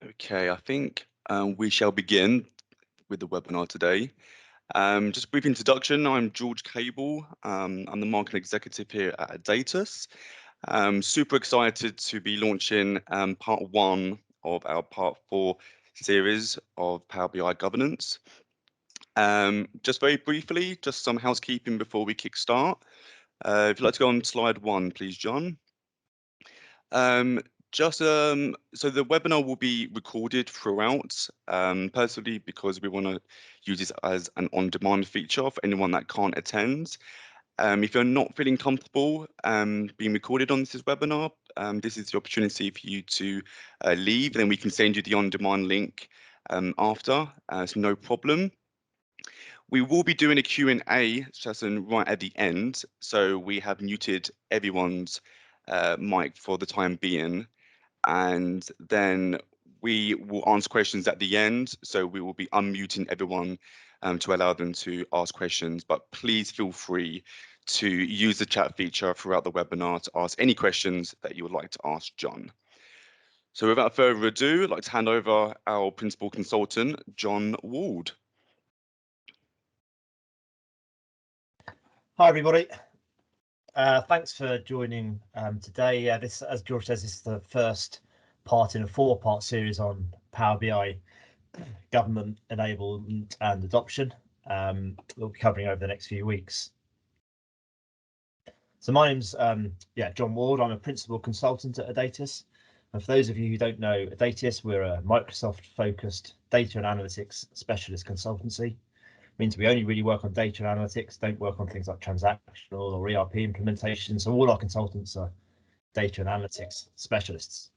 Okay, I think we shall begin with the webinar today. Just a brief introduction. I'm George Cable. I'm the marketing executive here at Datus. Super excited to be launching part one of our part four series of Power BI governance. Just very briefly, just some housekeeping before we kick start. If you'd like to go on slide one, please, John. Um, so the webinar will be recorded throughout, personally because we want to use this as an on-demand feature for anyone that can't attend. If you're not feeling comfortable being recorded on this webinar, this is the opportunity for you to leave, and then we can send you the on-demand link after. So no problem. We will be doing a Q&A session right at the end, so we have muted everyone's mic for the time being, and then we will answer questions at the end, so we will be unmuting everyone to allow them to ask questions, but please feel free to use the chat feature throughout the webinar to ask any questions that you would like to ask John. So without further ado, I'd like to hand over our principal consultant, John Ward. Hi everybody, thanks for joining today. This, as George says, this is the first part in a four-part series on Power BI government enablement and adoption. We'll be covering over the next few weeks. So my name's John Ward. I'm a principal consultant at Adatis. And for those of you who don't know Adatis, we're a Microsoft-focused data and analytics specialist consultancy. Means we only really work on data analytics, don't work on things like transactional or ERP implementation. So all our consultants are data and analytics specialists.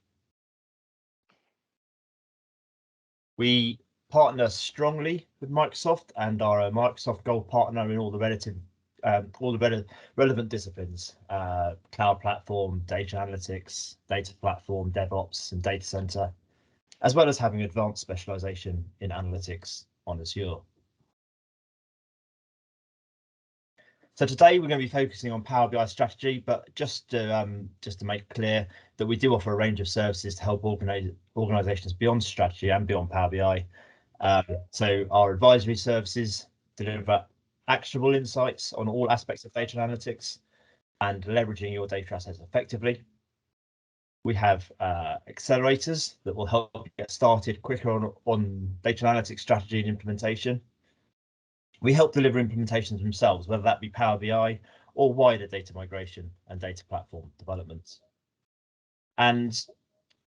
We partner strongly with Microsoft and are a Microsoft Gold partner in all the relevant disciplines: cloud platform, data analytics, data platform, DevOps, and data center, as well as having advanced specialization in analytics on Azure. So today we're going to be focusing on Power BI strategy, but just to make clear that we do offer a range of services to help organizations beyond strategy and beyond Power BI. So our advisory services deliver actionable insights on all aspects of data analytics and leveraging your data assets effectively. We have accelerators that will help you get started quicker on data analytics strategy and implementation. We help deliver implementations themselves, whether that be Power BI or wider data migration and data platform development. And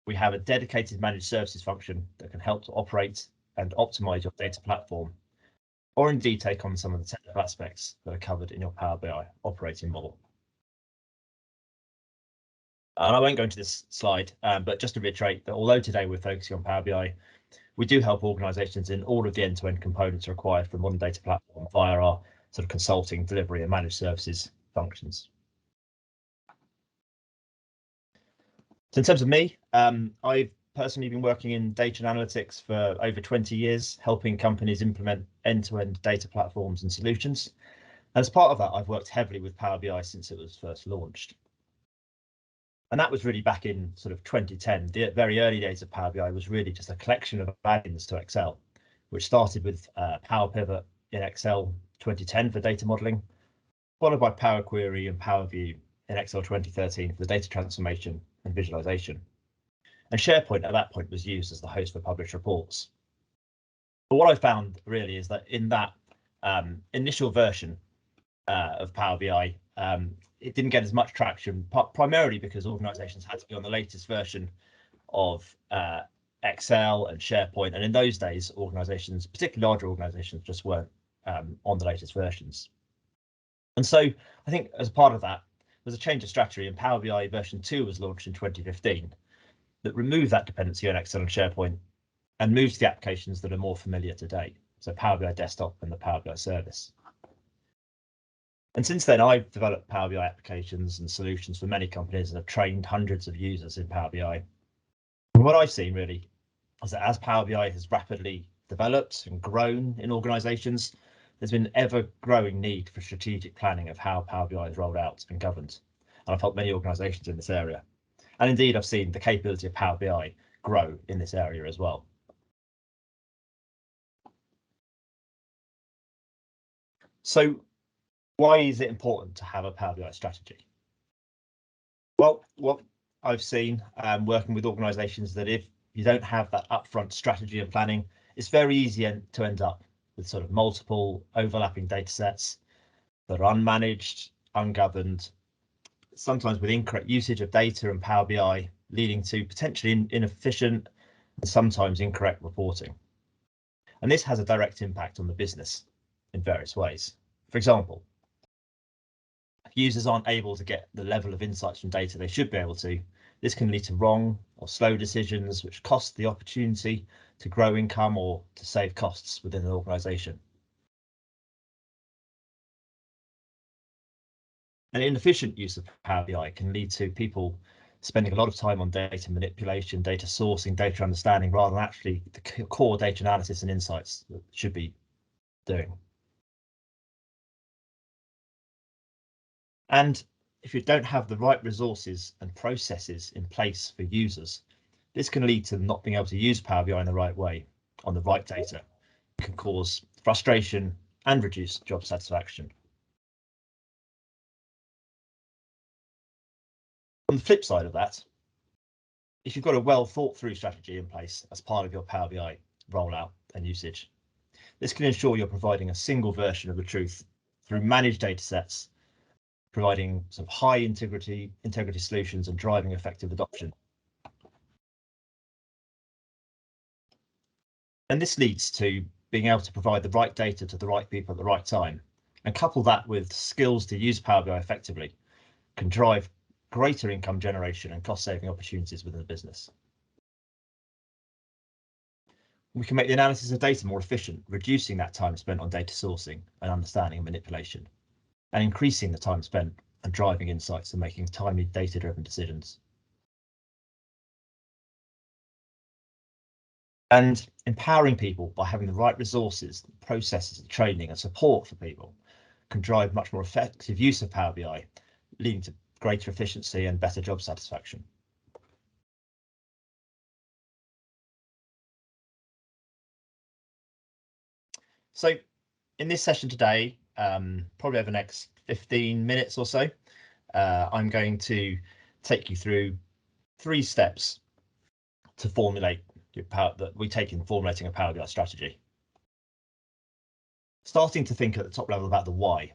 we have a dedicated managed services function that can help to operate and optimize your data platform, or indeed take on some of the technical aspects that are covered in your Power BI operating model. And I won't go into this slide, but just to reiterate that although today we're focusing on Power BI, we do help organizations in all of the end-to-end components required for a modern data platform via our sort of consulting, delivery and managed services functions. So in terms of me, I've personally been working in data and analytics for over 20 years, helping companies implement end-to-end data platforms and solutions. And as part of that, I've worked heavily with Power BI since it was first launched. And that was really back in sort of 2010. The very early days of Power BI was really just a collection of add-ins to Excel, which started with Power Pivot in Excel 2010 for data modeling, followed by Power Query and Power View in Excel 2013 for the data transformation and visualization. And SharePoint at that point was used as the host for published reports. But what I found really is that in that initial version of Power BI, it didn't get as much traction, primarily because organizations had to be on the latest version of Excel and SharePoint. And in those days, organizations, particularly larger organizations, just weren't on the latest versions. And so I think as part of that, there's a change of strategy, and Power BI version 2 was launched in 2015 that removed that dependency on Excel and SharePoint and moved to the applications that are more familiar today. So Power BI Desktop and the Power BI Service. And since then, I've developed Power BI applications and solutions for many companies and have trained hundreds of users in Power BI. And what I've seen really is that as Power BI has rapidly developed and grown in organizations, there's been ever growing need for strategic planning of how Power BI is rolled out and governed. And I've helped many organizations in this area. And indeed, I've seen the capability of Power BI grow in this area as well. So why is it important to have a Power BI strategy? Well, what I've seen working with organizations, that if you don't have that upfront strategy and planning, it's very easy to end up with sort of multiple overlapping data sets that are unmanaged, ungoverned, sometimes with incorrect usage of data and Power BI, leading to potentially inefficient and sometimes incorrect reporting. And this has a direct impact on the business in various ways. For example, if users aren't able to get the level of insights from data they should be able to, this can lead to wrong or slow decisions, which cost the opportunity to grow income or to save costs within an organization. An inefficient use of Power BI can lead to people spending a lot of time on data manipulation, data sourcing, data understanding, rather than actually the core data analysis and insights that should be doing. And if you don't have the right resources and processes in place for users, this can lead to them not being able to use Power BI in the right way on the right data. It can cause frustration and reduce job satisfaction. On the flip side of that, if you've got a well thought through strategy in place as part of your Power BI rollout and usage, this can ensure you're providing a single version of the truth through managed data sets, providing some high integrity solutions and driving effective adoption. And this leads to being able to provide the right data to the right people at the right time, and couple that with skills to use Power BI effectively can drive greater income generation and cost saving opportunities within the business. We can make the analysis of data more efficient, reducing that time spent on data sourcing and understanding and manipulation, and increasing the time spent on driving insights and making timely data-driven decisions. And empowering people by having the right resources, processes, training and support for people can drive much more effective use of Power BI, leading to greater efficiency and better job satisfaction. So in this session today, probably over the next 15 minutes or so, I'm going to take you through 3 steps to formulate that we take in formulating a Power BI strategy. Starting to think at the top level about the why,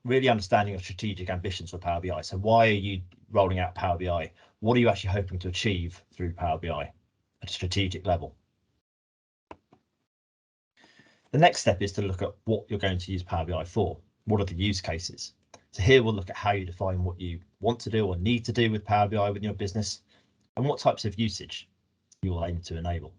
really understanding your strategic ambitions for Power BI. So why are you rolling out Power BI? What are you actually hoping to achieve through Power BI at a strategic level? The next step is to look at what you're going to use Power BI for. What are the use cases? So here we'll look at how you define what you want to do or need to do with Power BI within your business, and what types of usage you will aim to enable.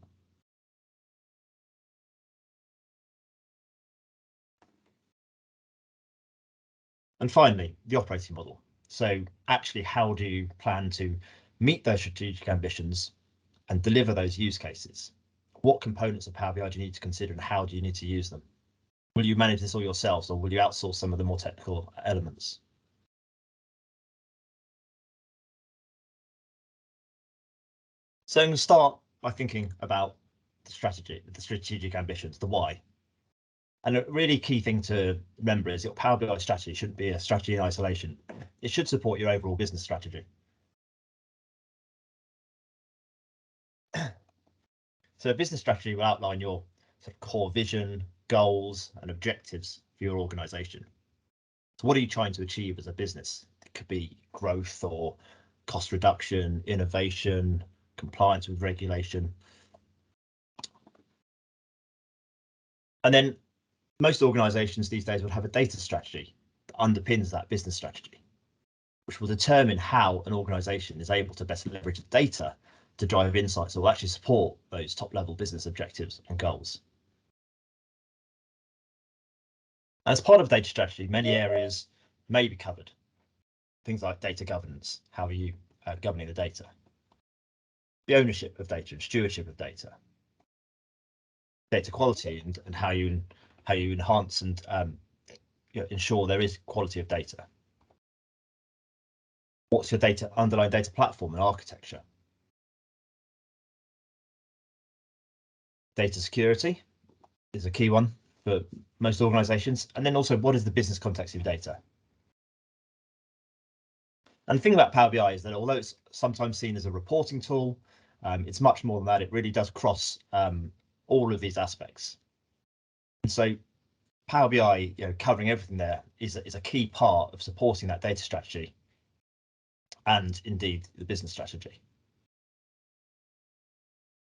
And finally, the operating model. So actually, how do you plan to meet those strategic ambitions and deliver those use cases? What components of Power BI do you need to consider, and how do you need to use them? Will you manage this all yourselves, or will you outsource some of the more technical elements? So I'm going to start by thinking about the strategy, the strategic ambitions, the why. And a really key thing to remember is your Power BI strategy shouldn't be a strategy in isolation. It should support your overall business strategy. So a business strategy will outline your sort of core vision, goals, and objectives for your organization. So what are you trying to achieve as a business? It could be growth or cost reduction, innovation, compliance with regulation. And then most organizations these days will have a data strategy that underpins that business strategy, which will determine how an organization is able to best leverage the data to drive insights that will actually support those top level business objectives and goals. As part of data strategy, many areas may be covered. Things like data governance, how are you governing the data? The ownership of data and stewardship of data. Data quality and how you enhance and ensure there is quality of data. What's your underlying data platform and architecture? Data security is a key one for most organizations. And then also, what is the business context of your data? And the thing about Power BI is that although it's sometimes seen as a reporting tool, it's much more than that. It really does cross all of these aspects. And so Power BI, covering everything there, is a key part of supporting that data strategy and indeed the business strategy.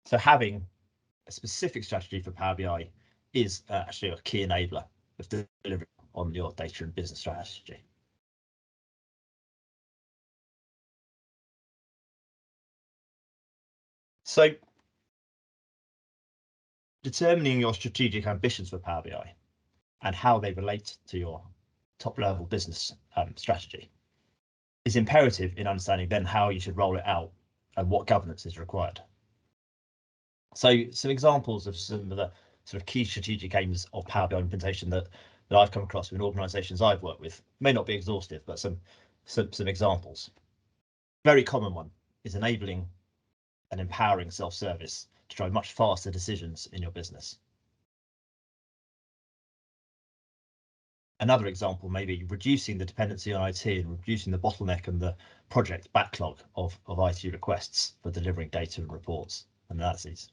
So having a specific strategy for Power BI is actually a key enabler of delivering on your data and business strategy. So determining your strategic ambitions for Power BI and how they relate to your top level business strategy is imperative in understanding then how you should roll it out and what governance is required. So some examples of some of the sort of key strategic aims of Power BI implementation that I've come across in organizations I've worked with may not be exhaustive, but some examples. Very common one is enabling and empowering self-service to drive much faster decisions in your business. Another example may be reducing the dependency on IT and reducing the bottleneck and the project backlog of IT requests for delivering data and reports and analyses.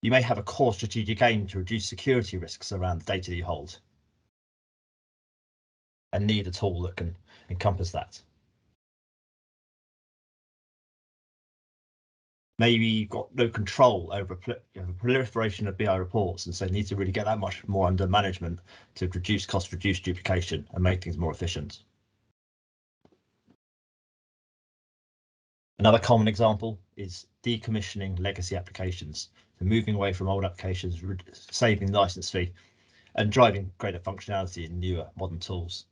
You may have a core strategic aim to reduce security risks around the data that you hold and need a tool that can encompass that. Maybe you've got no control over a proliferation of BI reports, and so need to really get that much more under management to reduce cost, reduce duplication, and make things more efficient. Another common example is decommissioning legacy applications, so moving away from old applications, saving the license fee, and driving greater functionality in newer modern tools.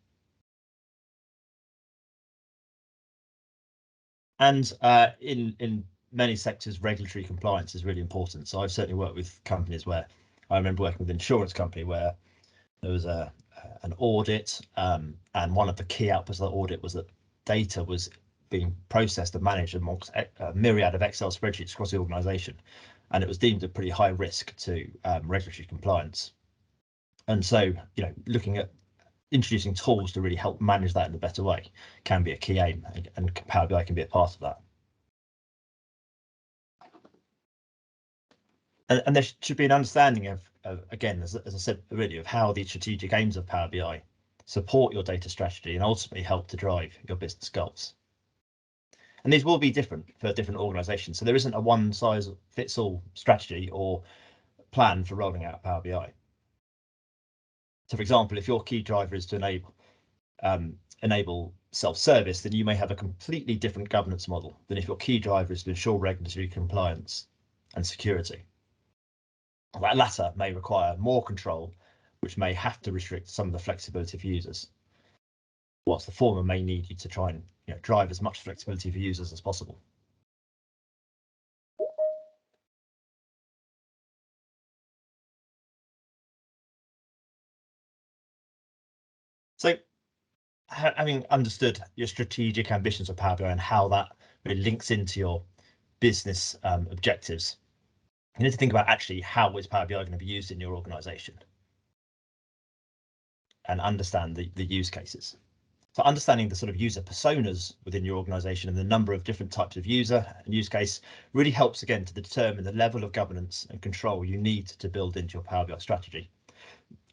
And in many sectors, regulatory compliance is really important. So I've certainly worked with companies where I remember working with an insurance company where there was an audit, and one of the key outputs of the audit was that data was being processed and managed amongst a myriad of Excel spreadsheets across the organisation, and it was deemed a pretty high risk to regulatory compliance. And so, looking at introducing tools to really help manage that in a better way can be a key aim, and Power BI can be a part of that. And there should be an understanding of again, as I said already, of how the strategic aims of Power BI support your data strategy and ultimately help to drive your business goals. And these will be different for different organizations. So there isn't a one size fits all strategy or plan for rolling out Power BI. So for example, if your key driver is to enable self-service, then you may have a completely different governance model than if your key driver is to ensure regulatory compliance and security. That latter may require more control, which may have to restrict some of the flexibility for users, whilst the former may need you to try and drive as much flexibility for users as possible. So, having understood your strategic ambitions of Power BI and how that really links into your business objectives, you need to think about actually how is Power BI going to be used in your organization and understand the use cases. So understanding the sort of user personas within your organization and the number of different types of user and use case really helps again to determine the level of governance and control you need to build into your Power BI strategy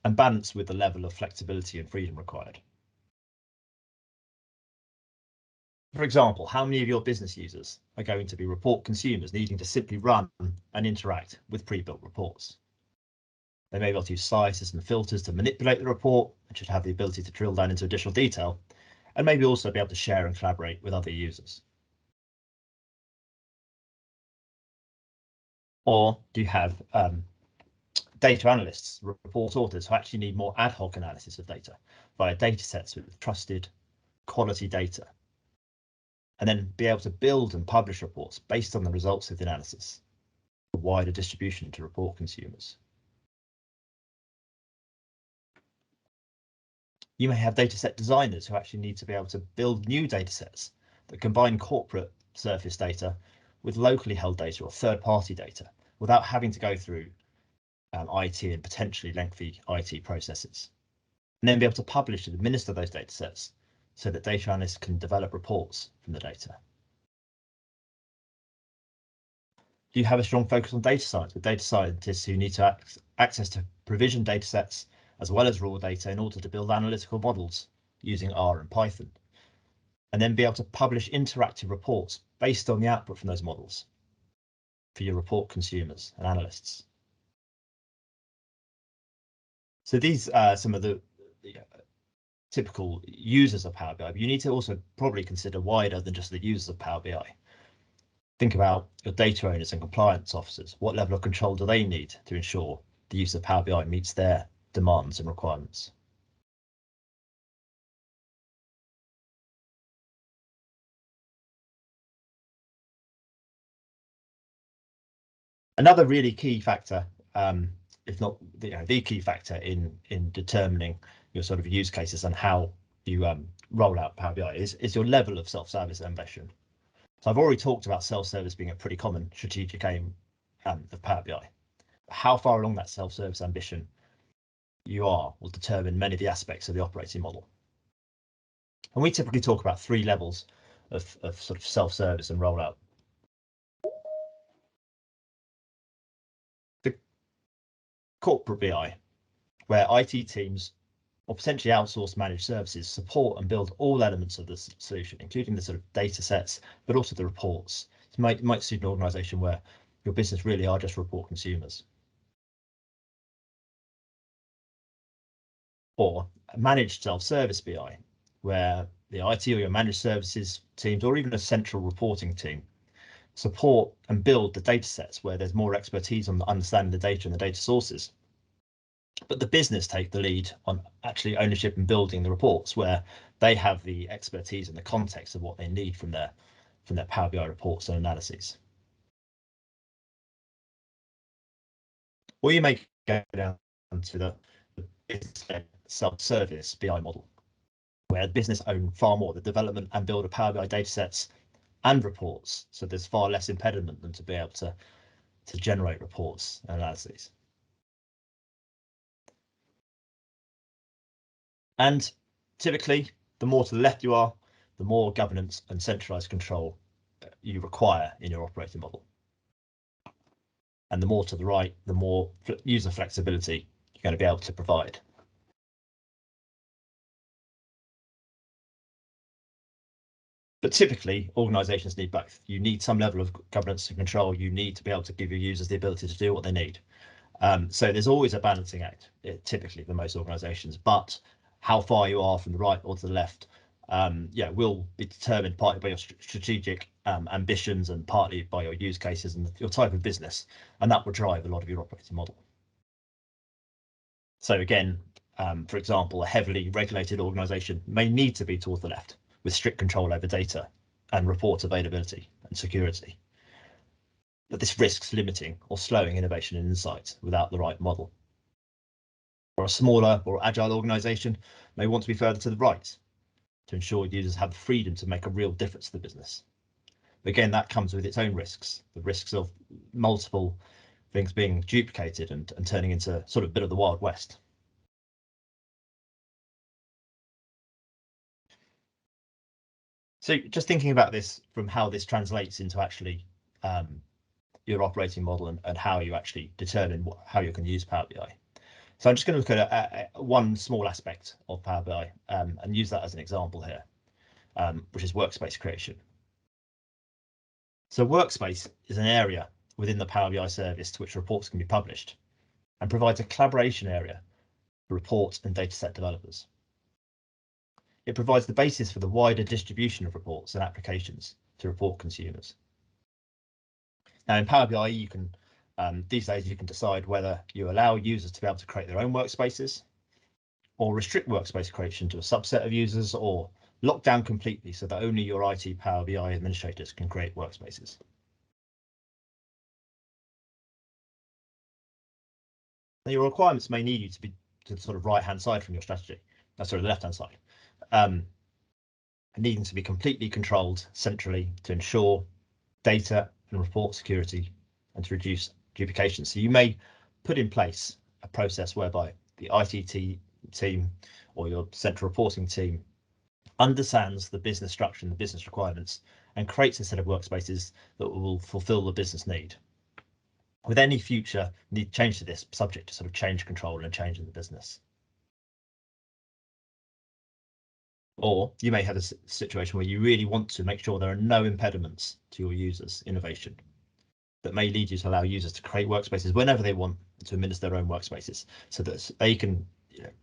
and balance with the level of flexibility and freedom required. For example, how many of your business users are going to be report consumers needing to simply run and interact with pre-built reports? They may be able to use sizes and filters to manipulate the report and should have the ability to drill down into additional detail, and maybe also be able to share and collaborate with other users. Or do you have data analysts, report authors who actually need more ad hoc analysis of data via data sets with trusted quality data, and then be able to build and publish reports based on the results of the analysis for wider distribution to report consumers? You may have dataset designers who actually need to be able to build new datasets that combine corporate surface data with locally held data or third-party data without having to go through IT and potentially lengthy IT processes. And then be able to publish and administer those data sets so that data analysts can develop reports from the data. Do you have a strong focus on data science with data scientists who need to access to provision data sets as well as raw data in order to build analytical models using R and Python, and then be able to publish interactive reports based on the output from those models for your report consumers and analysts? So these are some of the typical users of Power BI, but you need to also probably consider wider than just the users of Power BI. Think about your data owners and compliance officers. What level of control do they need to ensure the use of Power BI meets their demands and requirements? Another really key factor, if not the key factor in determining your sort of use cases and how you roll out Power BI is your level of self-service ambition. So I've already talked about self-service being a pretty common strategic aim of Power BI. How far along that self-service ambition you are will determine many of the aspects of the operating model. And we typically talk about 3 levels of sort of self-service and rollout. The corporate BI, where IT teams or potentially outsourced managed services support and build all elements of the solution, including the sort of data sets, but also the reports. It might suit an organization where your business really are just report consumers. Or managed self-service BI, where the IT or your managed services teams or even a central reporting team support and build the data sets where there's more expertise on understanding the data and the data sources. But the business take the lead on actually ownership and building the reports where they have the expertise and the context of what they need from their Power BI reports and analyses. Or you may go down to the self-service BI model, where the business own far more the development and build of Power BI data sets and reports. So there's far less impediment than to be able to generate reports and analyses. And typically, the more to the left you are, the more governance and centralized control you require in your operating model. And the more to the right, the more user flexibility you're going to be able to provide. But typically, organizations need both. You need some level of governance and control. You need to be able to give your users the ability to do what they need. So there's always a balancing act, typically for most organizations, but how far you are from the right or to the left will be determined partly by your strategic ambitions and partly by your use cases and your type of business, and that will drive a lot of your operating model. So again, for example, a heavily regulated organization may need to be towards the left with strict control over data and report availability and security. But this risks limiting or slowing innovation and insight without the right model. Or a smaller or agile organization may want to be further to the right to ensure users have the freedom to make a real difference to the business. But again, that comes with its own risks, the risks of multiple things being duplicated and turning into sort of a bit of the Wild West. So just thinking about this from how this translates into actually your operating model and how you actually determine how you can use Power BI. So I'm just going to look at one small aspect of Power BI and use that as an example here, which is workspace creation. So workspace is an area within the Power BI service to which reports can be published and provides a collaboration area for reports and dataset developers. It provides the basis for the wider distribution of reports and applications to report consumers. Now in Power BI, you can these days you can decide whether you allow users to be able to create their own workspaces or restrict workspace creation to a subset of users or lock down completely so that only your IT Power BI administrators can create workspaces. Now your requirements may need you to be to the sort of right-hand side from your strategy. Sorry, the left-hand side. Needing to be completely controlled centrally to ensure data and report security and to reduce duplication. So you may put in place a process whereby the IT team or your central reporting team understands the business structure and the business requirements and creates a set of workspaces that will fulfill the business need. With any future need change to this, subject to sort of change control and change in the business. Or you may have a situation where you really want to make sure there are no impediments to your users' innovation that may lead you to allow users to create workspaces whenever they want to administer their own workspaces so that they can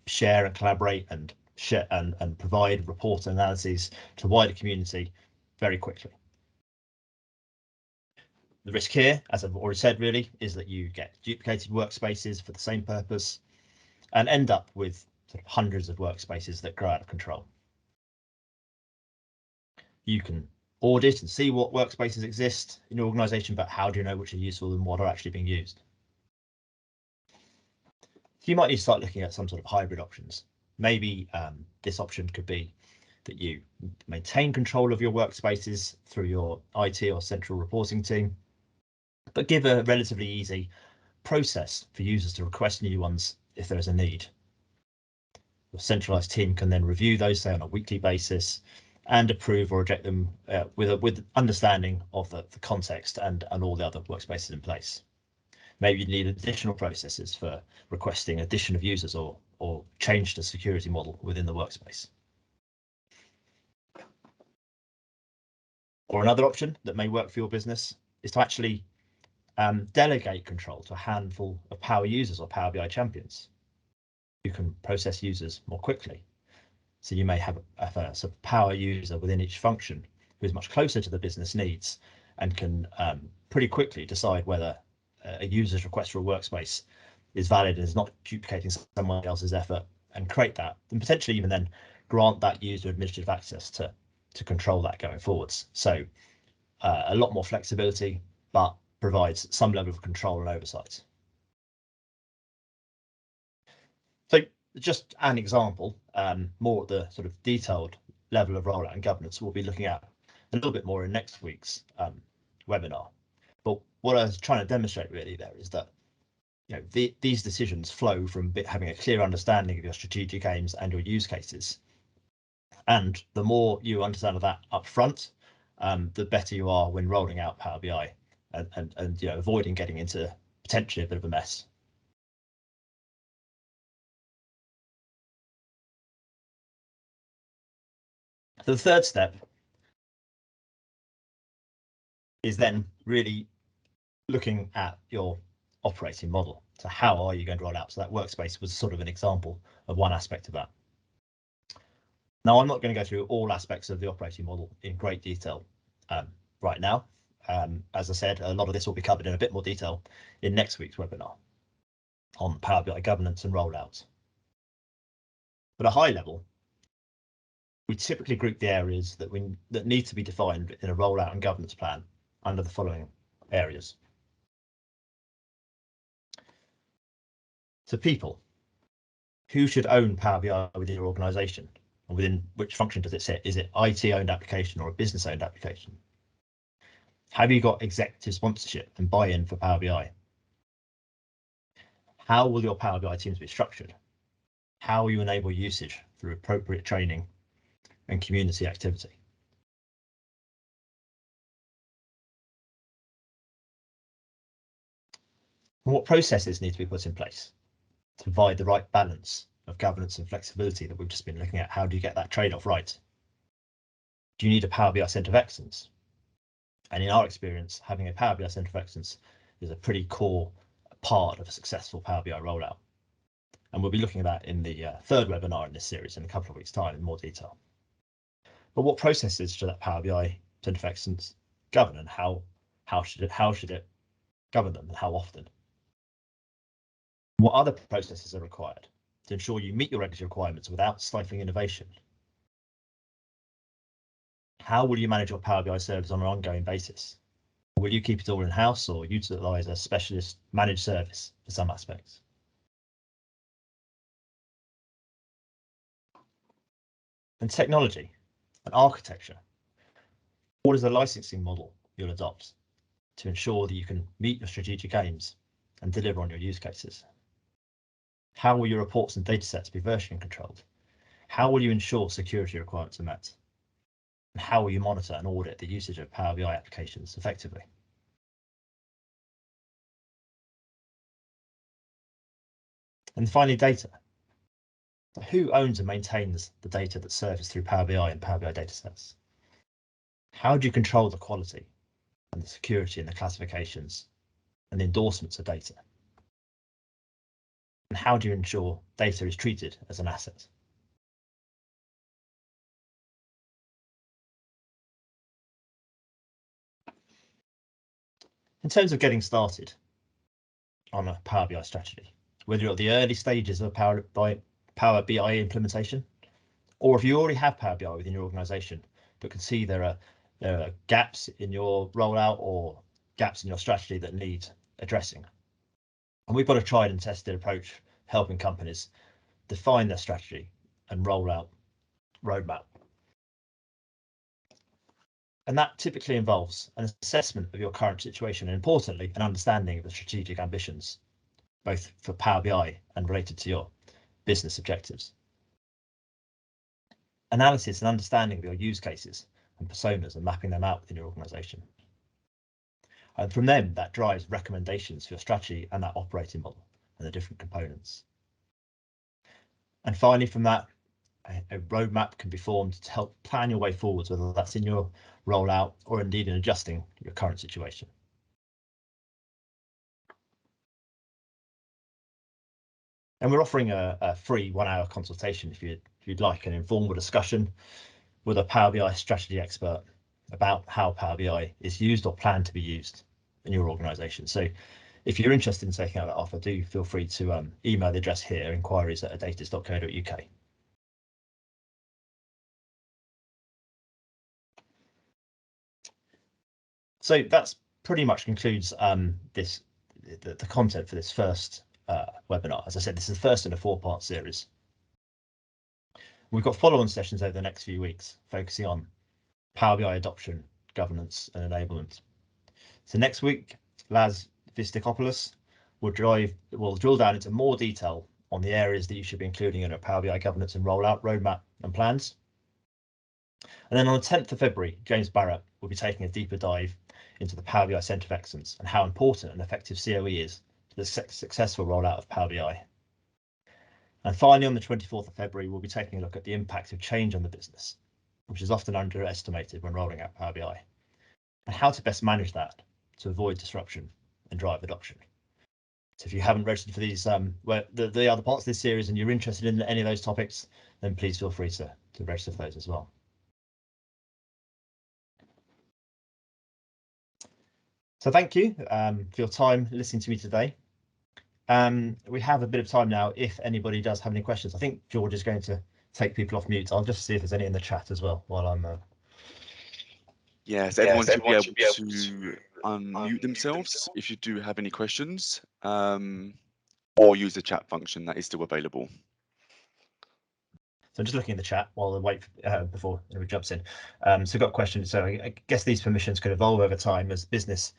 share and collaborate and share and provide report analyses to the wider community very quickly. The risk here, as I've already said, really, is that you get duplicated workspaces for the same purpose and end up with sort of hundreds of workspaces that grow out of control. You can audit and see what workspaces exist in your organization, but how do you know which are useful and what are actually being used? So you might need to start looking at some sort of hybrid options. Maybe this option could be that you maintain control of your workspaces through your IT or central reporting team, but give a relatively easy process for users to request new ones if there is a need. Your centralized team can then review those, say, on a weekly basis and approve or reject them with understanding of the context and all the other workspaces in place. Maybe you need additional processes for requesting addition of users or change the security model within the workspace. Or another option that may work for your business is to actually delegate control to a handful of power users or Power BI champions. You can process users more quickly. So you may have a sort of power user within each function who is much closer to the business needs and can pretty quickly decide whether a user's request for a workspace is valid and is not duplicating someone else's effort, and create that, and potentially even then grant that user administrative access to control that going forwards. So a lot more flexibility, but provides some level of control and oversight. So just an example, more at the sort of detailed level of rollout and governance, we'll be looking at a little bit more in next week's webinar. But what I was trying to demonstrate really there is that these decisions flow from having a clear understanding of your strategic aims and your use cases. And the more you understand of that up front, the better you are when rolling out Power BI and avoiding getting into potentially a bit of a mess. So the third step is then really looking at your operating model. So how are you going to roll out? So that workspace was sort of an example of one aspect of that. Now, I'm not going to go through all aspects of the operating model in great detail right now. As I said, a lot of this will be covered in a bit more detail in next week's webinar on Power BI governance and rollout. But at a high level, we typically group the areas that need to be defined in a rollout and governance plan under the following areas. So people, who should own Power BI within your organization? And within which function does it sit? Is it IT owned application or a business owned application? Have you got executive sponsorship and buy-in for Power BI? How will your Power BI teams be structured? How will you enable usage through appropriate training and community activity? And what processes need to be put in place to provide the right balance of governance and flexibility that we've just been looking at? How do you get that trade-off right? Do you need a Power BI Centre of Excellence? And in our experience, having a Power BI Centre of Excellence is a pretty core part of a successful Power BI rollout. And we'll be looking at that in the third webinar in this series in a couple of weeks' time in more detail. But what processes should that Power BI Centre of Excellence govern, and how should it govern them, and how often? What other processes are required to ensure you meet your regulatory requirements without stifling innovation? How will you manage your Power BI service on an ongoing basis? Will you keep it all in-house or utilize a specialist managed service for some aspects? And technology and architecture. What is the licensing model you'll adopt to ensure that you can meet your strategic aims and deliver on your use cases? How will your reports and datasets be version controlled? How will you ensure security requirements are met? And how will you monitor and audit the usage of Power BI applications effectively? And finally, data. So who owns and maintains the data that's surfaced through Power BI and Power BI datasets? How do you control the quality and the security and the classifications and the endorsements of data? And how do you ensure data is treated as an asset? In terms of getting started on a Power BI strategy, whether you're at the early stages of a Power BI implementation, or if you already have Power BI within your organization, but can see there are gaps in your rollout or gaps in your strategy that need addressing. And we've got a tried and tested approach helping companies define their strategy and rollout roadmap. And that typically involves an assessment of your current situation and, importantly, an understanding of the strategic ambitions, both for Power BI and related to your business objectives. Analysis and understanding of your use cases and personas and mapping them out within your organization. And from them, that drives recommendations for your strategy and that operating model and the different components. And finally, from that, a roadmap can be formed to help plan your way forwards, whether that's in your rollout or indeed in adjusting your current situation. And we're offering a free 1-hour consultation if you'd like an informal discussion with a Power BI strategy expert about how Power BI is used or planned to be used in your organization. So if you're interested in taking out that offer, do feel free to email the address here, inquiries@adatus.co.uk. So that's pretty much concludes the content for this first webinar. As I said, this is the first in a 4-part series. We've got follow-on sessions over the next few weeks, focusing on Power BI adoption, governance, and enablement. So next week, Laz Vistakopoulos will drill down into more detail on the areas that you should be including in a Power BI governance and rollout roadmap and plans. And then on the 10th of February, James Barrett will be taking a deeper dive into the Power BI Centre of Excellence and how important and effective COE is to the successful rollout of Power BI. And finally, on the 24th of February, we'll be taking a look at the impact of change on the business, which is often underestimated when rolling out Power BI, and how to best manage that to avoid disruption and drive adoption. So if you haven't registered for these, the other parts of this series and you're interested in any of those topics, then please feel free to register for those as well. So thank you for your time listening to me today. We have a bit of time now if anybody does have any questions. I think George is going to take people off mute. I'll just see if there's any in the chat as well while I'm Yes, everyone should be able to unmute themselves if you do have any questions, or use the chat function that is still available. So I'm just looking in the chat while I wait before anybody jumps in. So I've got a question. So I guess these permissions could evolve over time as business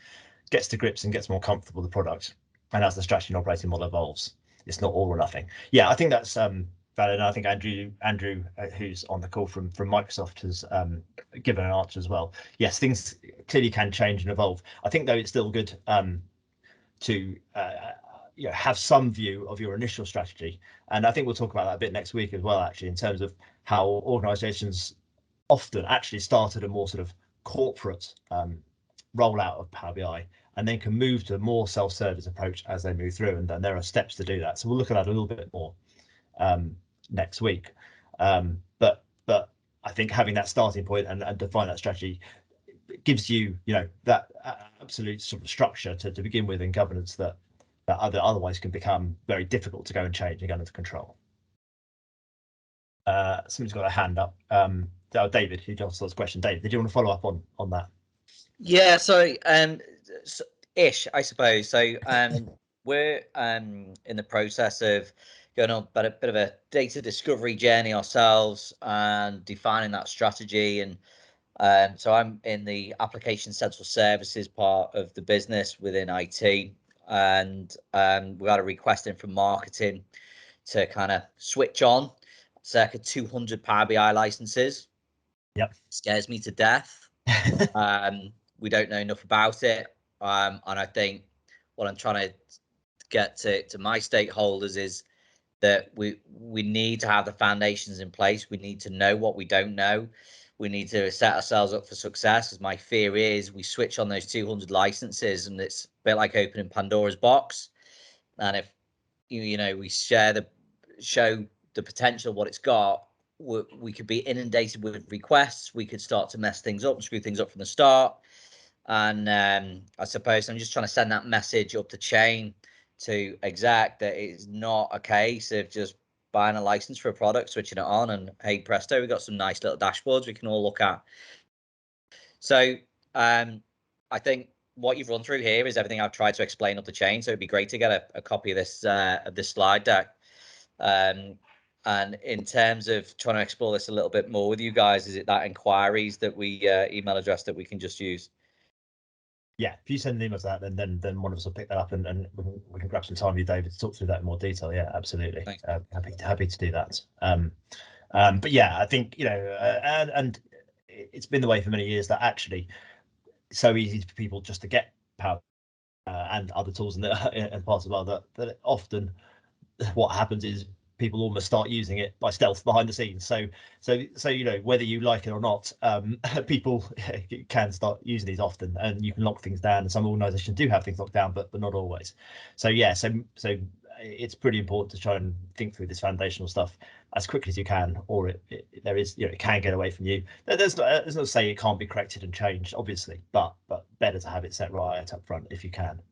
gets to grips and gets more comfortable with the product, and as the strategy and operating model evolves. It's not all or nothing. Yeah, I think that's valid. And I think Andrew, who's on the call from Microsoft, has given an answer as well. Yes, things clearly can change and evolve. I think though it's still good to have some view of your initial strategy, and I think we'll talk about that a bit next week as well, actually, in terms of how organizations often actually start at a more sort of corporate rollout of Power BI and then can move to a more self-service approach as they move through, and then there are steps to do that. So we'll look at that a little bit more next week, but I think having that starting point and define that strategy gives you that absolute sort of structure to begin with in governance that otherwise can become very difficult to go and change and get under control. Somebody's got a hand up. David, who asked this question. David, did you want to follow up on that? Yeah, so ish, I suppose. So we're in the process of going on a bit of a data discovery journey ourselves and defining that strategy. And So I'm in the application central services part of the business within IT, and we got a request in from marketing to kind of switch on circa 200 Power BI licenses. Yep. Scares me to death. We don't know enough about it, and I think what I'm trying to get to my stakeholders is that we need to have the foundations in place. We need to know what we don't know. We need to set ourselves up for success. As my fear is, we switch on those 200 licenses, and it's a bit like opening Pandora's box. And if you know we show the potential of what it's got, we could be inundated with requests. We could start to mess things up, screw things up from the start. And I suppose I'm just trying to send that message up the chain to exec that it's not a case of just buying a license for a product, switching it on, and hey presto, we've got some nice little dashboards we can all look at. So I think what you've run through here is everything I've tried to explain up the chain. So it'd be great to get a copy of this slide deck. And in terms of trying to explore this a little bit more with you guys, is it that inquiries that we email address that we can just use? Yeah, if you send an email to that, then one of us will pick that up, and we can grab some time with you, David, to talk through that in more detail. Yeah, absolutely. Happy to do that. But yeah, I think and it's been the way for many years that actually it's so easy for people just to get Power and other tools and parts of other that often what happens is people almost start using it by stealth behind the scenes. So whether you like it or not, people can start using these often, and you can lock things down. And some organisations do have things locked down, but not always. So yeah, so it's pretty important to try and think through this foundational stuff as quickly as you can, or it can get away from you. There's not to say it can't be corrected and changed, obviously, but better to have it set right up front if you can.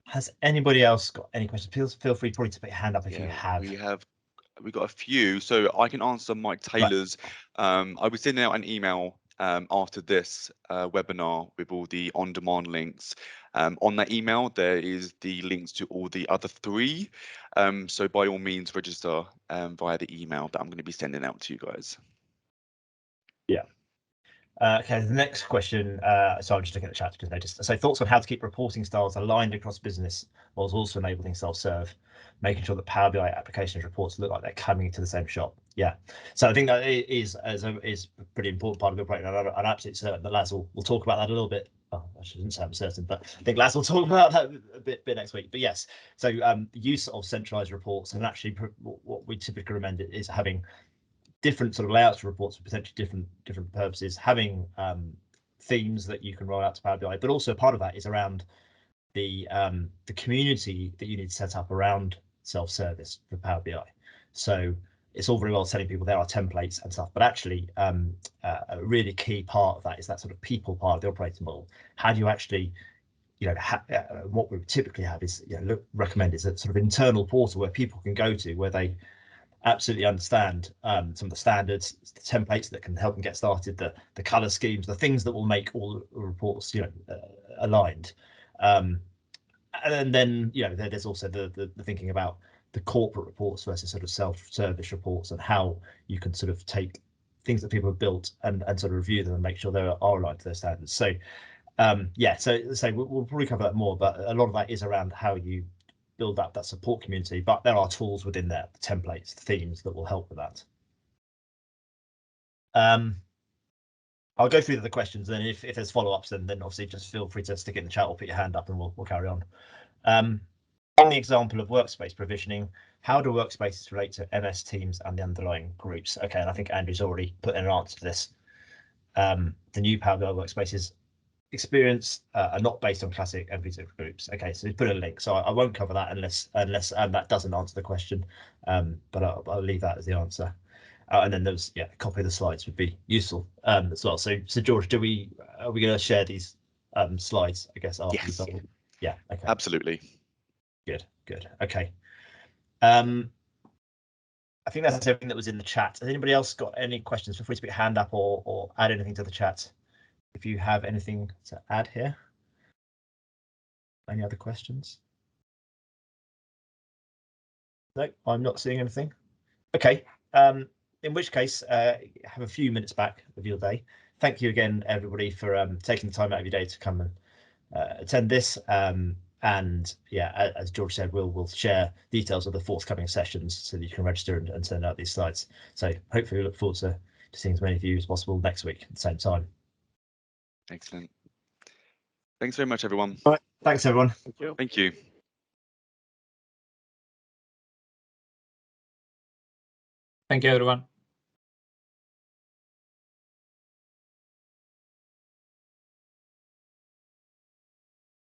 Has anybody else got any questions? Feel free probably to put your hand up if you have. We've got a few, so I can answer Mike Taylor's. Right. I was sending out an email after this webinar with all the on-demand links. On that email, there is the links to all the other three. So by all means, register via the email that I'm going to be sending out to you guys. Yeah. Okay, the next question. So I'm just looking at the chat because I noticed. So thoughts on how to keep reporting styles aligned across business, whilst also enabling self-serve, making sure that Power BI applications reports look like they're coming into the same shop. Yeah, so I think that is a pretty important part of the project. I'm absolutely certain that Laz will talk about that a little bit. Oh, I shouldn't say I'm certain, but I think Laz will talk about that a bit next week. But yes, so the use of centralized reports, and actually what we typically recommend is having different sort of layouts for reports for potentially different purposes, having themes that you can roll out to Power BI, but also part of that is around the community that you need to set up around self-service for Power BI. So it's all very well telling people there are templates and stuff, but actually a really key part of that is that sort of people part of the operating model. How do you actually, what we typically have is, recommend is a sort of internal portal where people can go to, where they absolutely understand some of the standards, the templates that can help them get started, the color schemes, the things that will make all the reports aligned. And then there's also the thinking about the corporate reports versus sort of self-service reports, and how you can sort of take things that people have built and sort of review them and make sure they are aligned to their standards. So yeah, so we'll probably cover that more, but a lot of that is around how you build up that support community, but there are tools within there, the templates, the themes that will help with that. I'll go through the questions, and if there's follow-ups, then obviously just feel free to stick it in the chat or put your hand up, and we'll carry on. On the example of workspace provisioning, how do workspaces relate to MS Teams and the underlying groups? Okay, and I think Andrew's already put in an answer to this. The new Power BI workspaces experience are not based on classic MV groups. Okay, so we put a link, so I won't cover that unless that doesn't answer the question, but I'll leave that as the answer. And then there's a copy of the slides would be useful as well. So George, are we going to share these slides, I guess, after Yes. Yeah, okay, absolutely. Good, okay. I think that's everything that was in the chat. Has anybody else got any questions? Feel free to put your hand up or add anything to the chat if you have anything to add here. Any other questions? No, I'm not seeing anything. Okay, in which case, have a few minutes back of your day. Thank you again, everybody, for taking the time out of your day to come and attend this. And yeah, as George said, we'll share details of the forthcoming sessions so that you can register and send out these slides. So hopefully we look forward to seeing as many of you as possible next week at the same time. Excellent. Thanks very much, everyone. All right. Thanks, everyone. Thank you. Thank you. Thank you, everyone.